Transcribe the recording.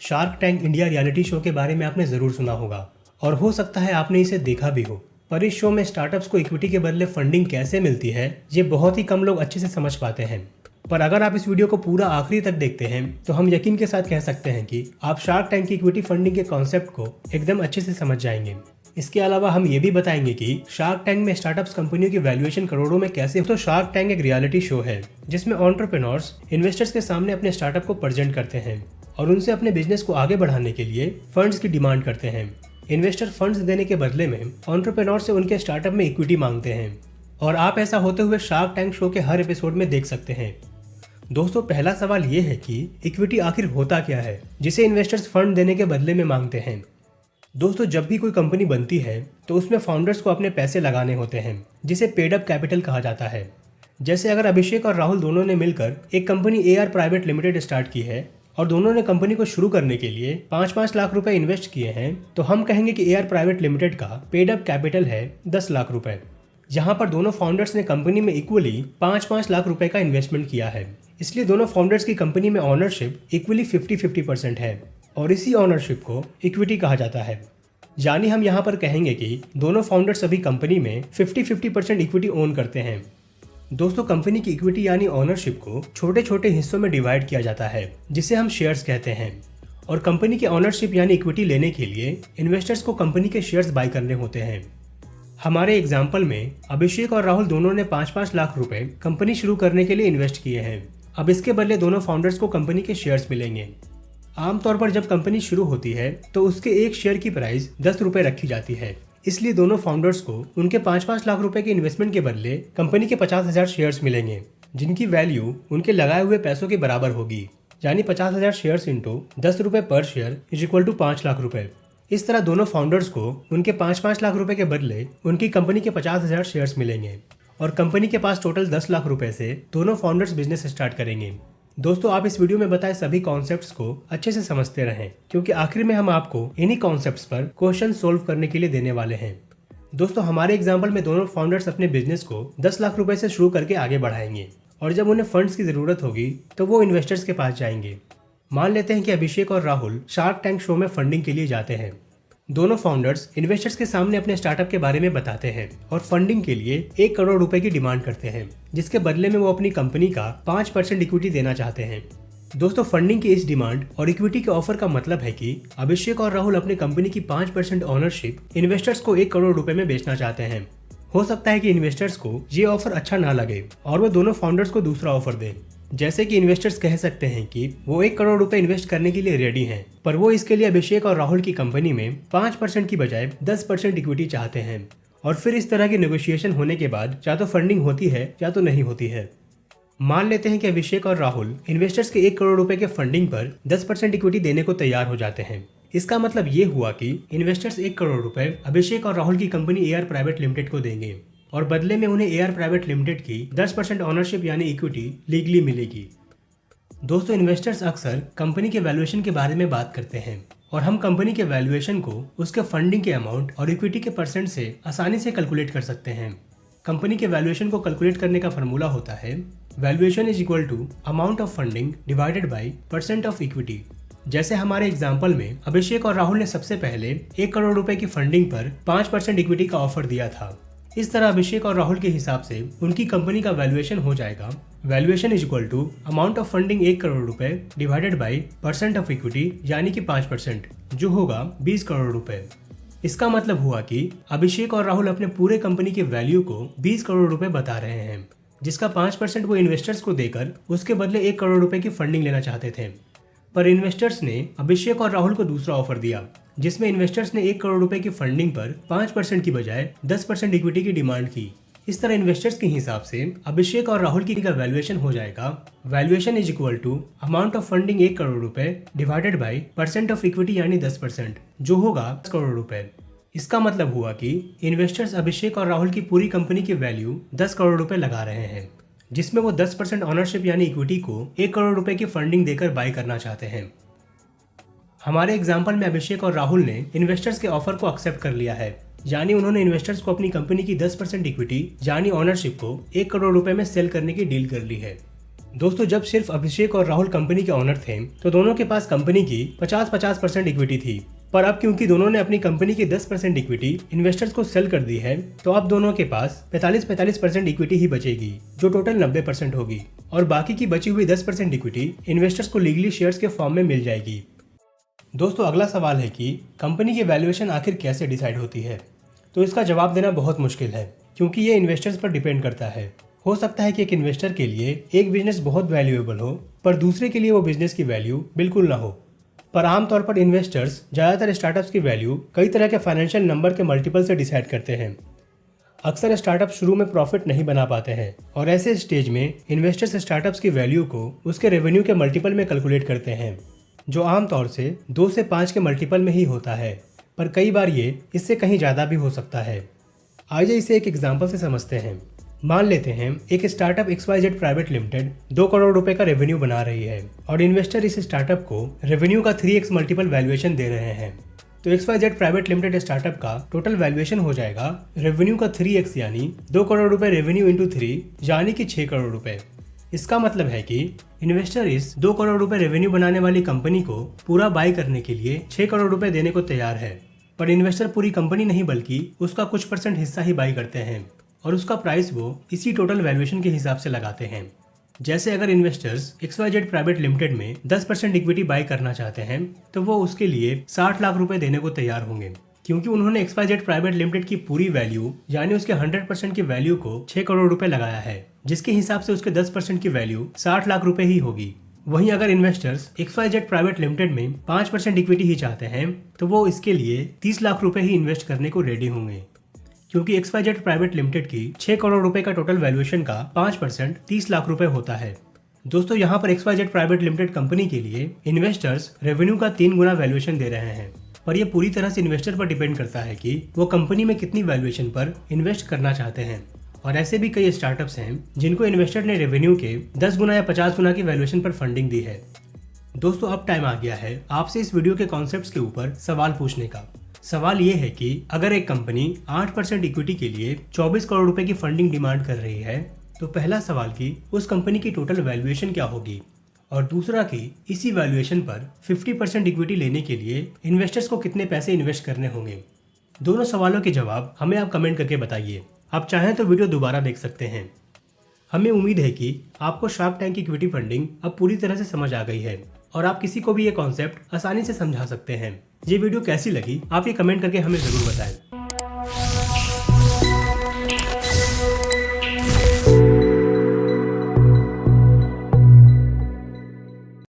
Shark tank India reality show के बारे में आपने ज़रूर सुना होगा और हो सकता है आपने इसे देखा भी हो। पर इस शो में स्टार्टअप्स को इक्विटी के बदले फंडिंग कैसे मिलती है ये बहुत ही कम लोग अच्छे से समझ पाते हैं। पर अगर आप इस वीडियो को पूरा आखिरी तक देखते हैं तो हम यकीन के साथ कह सकते हैं कि आप शार्क टैंक की इक्विटी फंडिंग के कॉन्सेप्ट को एकदम अच्छे से समझ जाएंगे। इसके अलावा हम ये भी बताएंगे कि शार्क टैंक में स्टार्टअप्स कंपनियों की वैल्यूएशन करोड़ों में कैसे हो। तो शार्क टैंक एक रियलिटी शो है जिसमें एंटरप्रेन्योर्स इन्वेस्टर्स के सामने अपने स्टार्टअप को प्रेजेंट करते हैं और उनसे अपने बिजनेस को आगे बढ़ाने के लिए फंड्स की डिमांड करते हैं। इन्वेस्टर फंड्स देने के बदले में एंटरप्रेन्योर से उनके स्टार्टअप में इक्विटी मांगते हैं और आप ऐसा होते हुए शार्क टैंक शो के हर एपिसोड में देख सकते हैं। दोस्तों, पहला सवाल ये है कि इक्विटी आखिर होता क्या है जिसे इन्वेस्टर्स फंड देने के बदले में मांगते हैं। दोस्तों, जब भी कोई कंपनी बनती है तो उसमें फाउंडर्स को अपने पैसे लगाने होते हैं जिसे पेड अप कैपिटल कहा जाता है। जैसे अगर अभिषेक और राहुल दोनों ने मिलकर एक company AR private limited start की है और दोनों ने कंपनी को शुरू करने के लिए 5-5 लाख रुपए इन्वेस्ट किए हैं तो हम कहेंगे कि AR प्राइवेट लिमिटेड का पेड अप कैपिटल है 10 लाख रुपए। जहां पर दोनों फाउंडर्स ने कंपनी में इक्वली 5-5 लाख रुपए का इन्वेस्टमेंट किया है, इसलिए दोनों फाउंडर्स की कंपनी में ऑनरशिप इक्वली 50-50% है और इसी ऑनरशिप को इक्विटी कहा जाता है। यानी हम यहाँ पर कहेंगे कि दोनों फाउंडर्स अभी कंपनी में 50-50% इक्विटी ओन करते हैं। दोस्तों, कंपनी की इक्विटी यानी ओनरशिप को छोटे छोटे हिस्सों में डिवाइड किया जाता है जिसे हम शेयर्स कहते हैं और कंपनी के ओनरशिप यानी इक्विटी लेने के लिए इन्वेस्टर्स को कंपनी के शेयर्स बाय करने होते हैं। हमारे एग्जाम्पल में अभिषेक और राहुल दोनों ने 5-5 लाख रुपए कंपनी शुरू करने के लिए इन्वेस्ट किए हैं। अब इसके बदले दोनों फाउंडर्स को कंपनी के शेयर्स मिलेंगे। आमतौर पर जब कंपनी शुरू होती है तो उसके एक शेयर की प्राइस 10 रुपए रखी जाती है, इसलिए दोनों फाउंडर्स को उनके 5-5 लाख रुपए के इन्वेस्टमेंट के बदले कंपनी के 50,000 शेयर्स मिलेंगे जिनकी वैल्यू उनके लगाए हुए पैसों के बराबर होगी, यानी 50,000 शेयर्स इंटू 10 रुपए पर share is equal to 5 lakh रुपए। इस तरह दोनों फाउंडर्स को उनके 5-5 लाख रुपए के बदले उनकी कंपनी के 50,000 शेयर्स मिलेंगे और कंपनी के पास टोटल 10 लाख रुपए से दोनों फाउंडर्स बिजनेस स्टार्ट करेंगे। दोस्तों, आप इस वीडियो में बताए सभी कॉन्सेप्ट्स को अच्छे से समझते रहें क्योंकि आखिर में हम आपको इन्हीं कॉन्सेप्ट्स पर क्वेश्चन सोल्व करने के लिए देने वाले हैं। दोस्तों, हमारे एग्जाम्पल में दोनों फाउंडर्स अपने बिजनेस को 10 लाख रुपए से शुरू करके आगे बढ़ाएंगे और जब उन्हें फंड्स की जरूरत होगी तो वो इन्वेस्टर्स के पास जाएंगे। मान लेते हैं कि अभिषेक और राहुल शार्क टैंक शो में फंडिंग के लिए जाते हैं। दोनों फाउंडर्स इन्वेस्टर्स के सामने अपने स्टार्टअप के बारे में बताते हैं और फंडिंग के लिए 1 करोड़ रुपए की डिमांड करते हैं जिसके बदले में वो अपनी कंपनी का 5% इक्विटी देना चाहते हैं। दोस्तों, फंडिंग की इस डिमांड और इक्विटी के ऑफर का मतलब है कि अभिषेक और राहुल अपनी कंपनी की 5% ऑनरशिप इन्वेस्टर्स को 1 करोड़ रुपए में बेचना चाहते हैं। हो सकता है कि इन्वेस्टर्स को ये ऑफर अच्छा ना लगे और वो दोनों फाउंडर्स को दूसरा ऑफर दें। जैसे कि इन्वेस्टर्स कह सकते हैं कि वो 1 करोड़ रुपए इन्वेस्ट करने के लिए रेडी हैं, पर वो इसके लिए अभिषेक और राहुल की कंपनी में 5% की बजाय 10% इक्विटी चाहते हैं और फिर इस तरह की नेगोशिएशन होने के बाद या तो फंडिंग होती है या तो नहीं होती है। मान लेते हैं कि अभिषेक और राहुल इन्वेस्टर्स के 1 करोड़ रुपए के फंडिंग पर 10% इक्विटी देने को तैयार हो जाते हैं। इसका मतलब ये हुआ कि इन्वेस्टर्स 1 करोड़ रुपए अभिषेक और राहुल की कंपनी AR प्राइवेट लिमिटेड को देंगे और बदले में उन्हें AR प्राइवेट लिमिटेड की 10% ऑनरशिप यानी इक्विटी लीगली मिलेगी। दोस्तों, इन्वेस्टर्स अक्सर कंपनी के वैल्यूएशन के बारे में बात करते हैं और हम कंपनी के वैल्यूएशन को उसके फंडिंग के अमाउंट और इक्विटी के परसेंट से आसानी से कैलकुलेट कर सकते हैं। कंपनी के वैल्यूएशन को कैलकुलेट करने का फॉर्मूला होता है valuation is equal to amount of funding divided by % of equity. जैसे हमारे एग्जाम्पल में अभिषेक और राहुल ने सबसे पहले 1 करोड़ रुपए की फंडिंग पर 5% इक्विटी का ऑफर दिया था। इस तरह अभिषेक और राहुल के हिसाब से उनकी कंपनी का वैल्यूएशन हो जाएगा valuation is equal to amount of funding 1 crore रुपए डिवाइडेड बाई % ऑफ इक्विटी यानी कि 5%, जो होगा 20 करोड़ रुपए। इसका मतलब हुआ कि अभिषेक और राहुल अपने पूरे कंपनी के वैल्यू को 20 करोड़ रुपए बता रहे हैं जिसका 5% वो इन्वेस्टर्स को देकर उसके बदले 1 करोड़ रुपए की फंडिंग लेना चाहते थे। पर इन्वेस्टर्स ने अभिषेक और राहुल को दूसरा ऑफर दिया जिसमें इन्वेस्टर्स ने 1 करोड़ रुपए की फंडिंग पर 5% की बजाय 10% इक्विटी की डिमांड की। इस तरह इन्वेस्टर्स के हिसाब से अभिषेक और राहुल की का वैल्यूएशन हो जाएगा valuation is equal to amount of funding 1 crore रुपए डिवाइडेड बाई % ऑफ इक्विटी यानी 10%, जो होगा 10 करोड़ रुपए। इसका मतलब हुआ कि इन्वेस्टर्स अभिषेक और राहुल की पूरी कंपनी की वैल्यू 10 करोड़ रुपए लगा रहे हैं जिसमें वो 10% ऑनरशिप यानी इक्विटी को 1 करोड़ रुपए की फंडिंग देकर बाय करना चाहते हैं। हमारे एग्जाम्पल में अभिषेक और राहुल ने इन्वेस्टर्स के ऑफर को एक्सेप्ट कर लिया है, यानी उन्होंने इन्वेस्टर्स को अपनी कंपनी की 10% इक्विटी यानी ऑनरशिप को 1 करोड़ रुपए में सेल करने की डील कर ली है। दोस्तों जब सिर्फ अभिषेक और राहुल कंपनी के ऑनर थे तो दोनों के पास कंपनी की 50-50% इक्विटी थी। पर अब क्योंकि दोनों ने अपनी कंपनी की 10% इक्विटी इन्वेस्टर्स को सेल कर दी है तो अब दोनों के पास 45% इक्विटी ही बचेगी, जो टोटल 90% होगी, और बाकी की बची हुई 10% इक्विटी इन्वेस्टर्स को लीगली शेयर्स के फॉर्म में मिल जाएगी। दोस्तों अगला सवाल है कि कंपनी की वैल्यूएशन आखिर कैसे डिसाइड होती है। तो इसका जवाब देना बहुत मुश्किल है क्योंकि ये इन्वेस्टर्स पर डिपेंड करता है। हो सकता है कि एक इन्वेस्टर के लिए एक बिजनेस बहुत वैल्यूएबल हो पर दूसरे के लिए वो बिजनेस की वैल्यू बिल्कुल ना हो। पर आमतौर पर इन्वेस्टर्स ज़्यादातर स्टार्टअप्स की वैल्यू कई तरह के फाइनेंशियल नंबर के मल्टीपल से डिसाइड करते हैं। अक्सर स्टार्टअप शुरू में प्रॉफिट नहीं बना पाते हैं और ऐसे स्टेज में इन्वेस्टर्स स्टार्टअप्स की वैल्यू को उसके रेवेन्यू के मल्टीपल में कैलकुलेट करते हैं, जो आमतौर से 2 से 5 के मल्टीपल में ही होता है, पर कई बार ये इससे कहीं ज़्यादा भी हो सकता है। आइए इसे एक एग्जाम्पल से समझते हैं। मान लेते हैं एक startup XYZ private limited 2 crore रुपए का रेवेन्यू बना रही है और इन्वेस्टर इस स्टार्टअप को रेवेन्यू का 3x मल्टीपल वैल्यूएशन दे रहे हैं। तो XYZ प्राइवेट लिमिटेड स्टार्टअप का टोटल वैल्यूएशन हो जाएगा रेवेन्यू का 3x यानी 2 करोड़ रुपए रेवेन्यू इंटू 3 यानी कि 6 करोड़ रुपए। इसका मतलब है कि इन्वेस्टर इस 2 करोड़ रुपए रेवेन्यू बनाने वाली कंपनी को पूरा बाय करने के लिए 6 करोड़ रुपए देने को तैयार है। पर इन्वेस्टर पूरी कंपनी नहीं बल्कि उसका कुछ % हिस्सा ही बाय करते हैं और उसका प्राइस वो इसी टोटल वैल्यूएशन के हिसाब से लगाते हैं। जैसे अगर इन्वेस्टर्स XYZ प्राइवेट लिमिटेड में 10% इक्विटी बाय करना चाहते हैं तो वो उसके लिए 60 लाख रुपए देने को तैयार होंगे, क्योंकि उन्होंने XYZ प्राइवेट लिमिटेड की पूरी वैल्यू यानी उसके 100% की वैल्यू को 6 करोड़ रुपए लगाया है, जिसके हिसाब से उसके 10% की वैल्यू 60 लाख रुपए ही होगी। वहीं अगर इन्वेस्टर्स XYZ प्राइवेट लिमिटेड में 5% इक्विटी ही चाहते हैं तो वो इसके लिए 30 लाख रुपए ही इन्वेस्ट करने को रेडी होंगे, क्योंकि XYZ प्राइवेट लिमिटेड की 6 करोड़ रुपए का टोटल वैल्यूएशन का 5% 30 लाख रुपए होता है। दोस्तों यहाँ पर XYZ प्राइवेट लिमिटेड कंपनी के लिए इन्वेस्टर्स रेवेन्यू का 3 गुना वैल्यूएशन दे रहे हैं, पर यह पूरी तरह से इन्वेस्टर पर डिपेंड करता है कि वो कंपनी में कितनी वैल्यूएशन पर इन्वेस्ट करना चाहते हैं। और ऐसे भी कई स्टार्टअप्स हैं जिनको इन्वेस्टर ने रेवेन्यू के 10 गुना या 50 गुना की वैल्यूएशन पर फंडिंग दी है। दोस्तों अब टाइम आ गया है आपसे इस वीडियो के कॉन्सेप्ट्स के ऊपर सवाल पूछने का। सवाल ये है कि अगर एक कंपनी 8% इक्विटी के लिए 24 करोड़ रुपए की फंडिंग डिमांड कर रही है तो पहला सवाल कि उस कंपनी की टोटल वैल्यूएशन क्या होगी, और दूसरा कि इसी वैल्यूएशन पर 50% इक्विटी लेने के लिए इन्वेस्टर्स को कितने पैसे इन्वेस्ट करने होंगे। दोनों सवालों के जवाब हमें आप कमेंट करके बताइए। आप चाहें तो वीडियो दोबारा देख सकते हैं। हमें उम्मीद है कि आपको शार्क टैंक इक्विटी फंडिंग अब पूरी तरह से समझ आ गई है और आप किसी को भी ये कॉन्सेप्ट आसानी से समझा सकते हैं। ये वीडियो कैसी लगी आप ये कमेंट करके हमें जरूर बताएं।